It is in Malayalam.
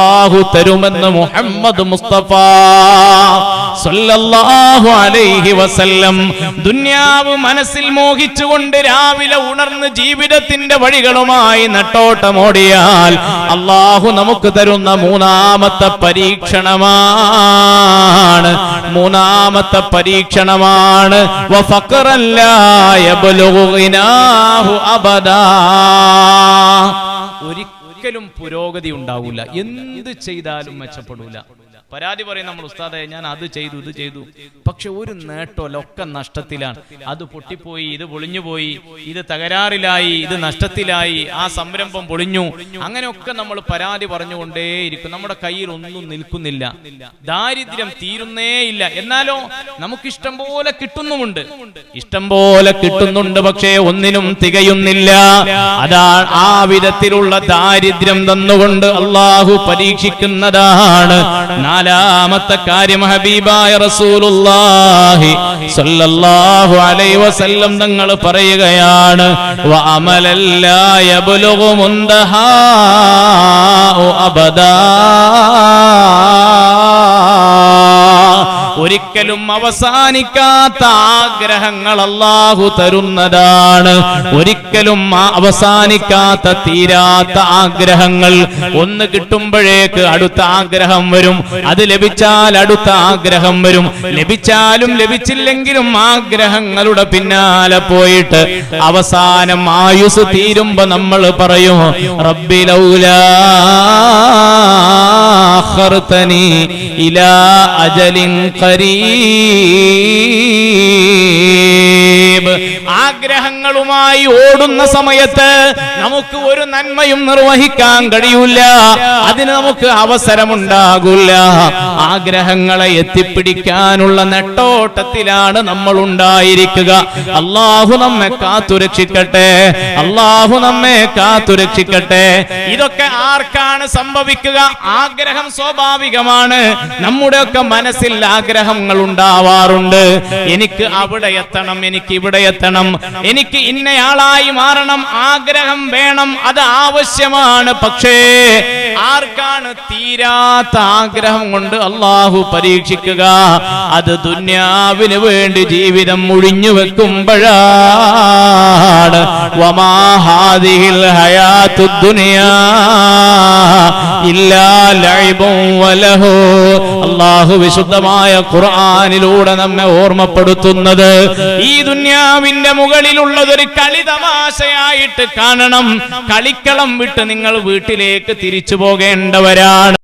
അല്ലാഹു തരുമെന്ന് മുഹമ്മദ് മുസ്തഫ സല്ലല്ലാഹു അലൈഹി വസല്ലം. ദുനിയാവ് മനസ്സിൽ മോഹിച്ചുകൊണ്ട് രാവിലെ ഉണർന്ന് ജീവിതത്തിന്റെ വഴികളുമായി നെട്ടോട്ടമോടിയാൽ അല്ലാഹു നമുക്ക് തരുന്ന മൂന്നാമത്തെ പരീക്ഷണമാണ് വഫഖറൻ ലാ യബ്ലുഗു ഗിനാഹു അബദാ. ഒരിക്കലും പുരോഗതി ഉണ്ടാവില്ല, എന്ത് ചെയ്താലും മെച്ചപ്പെടൂല. പരാതി പറയും നമ്മൾ, ഉസ്താദേ ഞാൻ അത് ചെയ്തു ഇത് ചെയ്തു, പക്ഷെ ഒരു നേട്ടമല്ല, ഒക്കെ നഷ്ടത്തിലാണ്. അത് പൊട്ടിപ്പോയി, ഇത് പൊളിഞ്ഞുപോയി, ഇത് തകരാറിലായി, ഇത് നഷ്ടത്തിലായി, ആ സംരംഭം പൊളിഞ്ഞു. അങ്ങനെയൊക്കെ നമ്മൾ പരാതി പറഞ്ഞുകൊണ്ടേയിരിക്കും. നമ്മുടെ കയ്യിൽ ഒന്നും നിൽക്കുന്നില്ല, ദാരിദ്ര്യം തീരുന്നേയില്ല. എന്നാലോ നമുക്കിഷ്ടം പോലെ കിട്ടുന്നുമുണ്ട്, പക്ഷേ ഒന്നിനും തികയുന്നില്ല. അതാണ് ആ വിധത്തിലുള്ള ദാരിദ്ര്യം തന്നുകൊണ്ട് അള്ളാഹു പരീക്ഷിക്കുന്നതാണ്. നാലാമത്തെ കാര്യം ഹബീബായ റസൂലുള്ളാഹി സ്വല്ലല്ലാഹു അലൈഹി വസല്ലം തങ്ങൾ പറയുകയാണ്, വഅമലൻ ലാ യബ്ലുഗു മുൻതഹാ അബദാ. ഒരിക്കലും അവസാനിക്കാത്ത ആഗ്രഹങ്ങൾ അല്ലാഹു തരുന്നതാണ്. ഒരിക്കലും അവസാനിക്കാത്ത തീരാത്ത ആഗ്രഹങ്ങൾ. ഒന്ന് കിട്ടുമ്പോഴേക്ക് അടുത്ത ആഗ്രഹം വരും, അത് ലഭിച്ചാൽ അടുത്ത ആഗ്രഹം വരും, ലഭിച്ചാലും ലഭിച്ചില്ലെങ്കിലും ആഗ്രഹങ്ങളുടെ പിന്നാലെ പോയിട്ട് അവസാനം ആയുസ് തീരുമ്പോ നമ്മൾ പറയും, റബ്ബി ലൗലാ അഖർതനി ഇലാ അജലിൻ ഖരീബ്. ആഗ്രഹങ്ങളുമായി ഓടുന്ന സമയത്ത് നമുക്ക് ഒരു നന്മയും നിർവഹിക്കാൻ കഴിയില്ല, അതിന് നമുക്ക് അവസരമുണ്ടാകില്ല. ആഗ്രഹങ്ങളെ എത്തിപ്പിടിക്കാനുള്ള നെട്ടോട്ടത്തിലാണ് നമ്മൾ ഉണ്ടായിരിക്കുക. അല്ലാഹു നമ്മെ കാത്തുരക്ഷിക്കട്ടെ. ഇതൊക്കെ ആർക്കാണ് സംഭവിക്കുക? ആഗ്രഹം സ്വാഭാവികമാണ്. നമ്മുടെയൊക്കെ മനസ്സിൽ ആഗ്രഹങ്ങൾ ഉണ്ടാവാറുണ്ട്. എനിക്ക് അവിടെ എത്തണം, എനിക്ക് ഇവിടെ എത്തണം, എനിക്ക് ഇന്നയാളായി മാറണം. ആഗ്രഹം വേണം, അത് ആവശ്യമാണ്. പക്ഷേ ആർക്കാണ് തീരാത്ത ആഗ്രഹം കൊണ്ട് അല്ലാഹു പരീക്ഷിക്കുക? അത് ദുനിയാവിന് വേണ്ടി ജീവിതം മുഴിഞ്ഞു വെക്കുമ്പോഴാണ്. വമാ ഹാദിഹിൽ ഹയാത്തുദ് ദുനിയാ ഇല്ലാ ലഅബുൻ വലഹു. അല്ലാഹു വിശുദ്ധമായ ഖുർആനിലൂടെ നമ്മെ ഓർമ്മപ്പെടുത്തുന്നത്, ഈ ദുനിയാവിന്റെ മുകളിലുള്ളതൊരു കളിതമാശയായിട്ട് കാണണം. കളിക്കളം വിട്ട് നിങ്ങൾ വീട്ടിലേക്ക് തിരിച്ചു പോകേണ്ടവരാണ്.